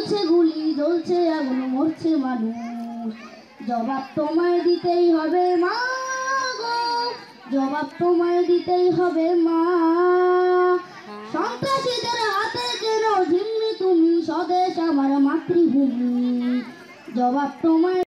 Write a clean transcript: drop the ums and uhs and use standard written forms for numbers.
চলছে গুলি, জ্বলছে আগুন, মরছে মানুষ। জবাব তোমায় দিতেই হবে মা গো, জবাব তোমায় দিতেই হবে মা। সন্ত্রাসীদের হাতে কেন জিম্মি তুমি, স্বদেশ আমার মাতৃভূমি। জবাব তোমায়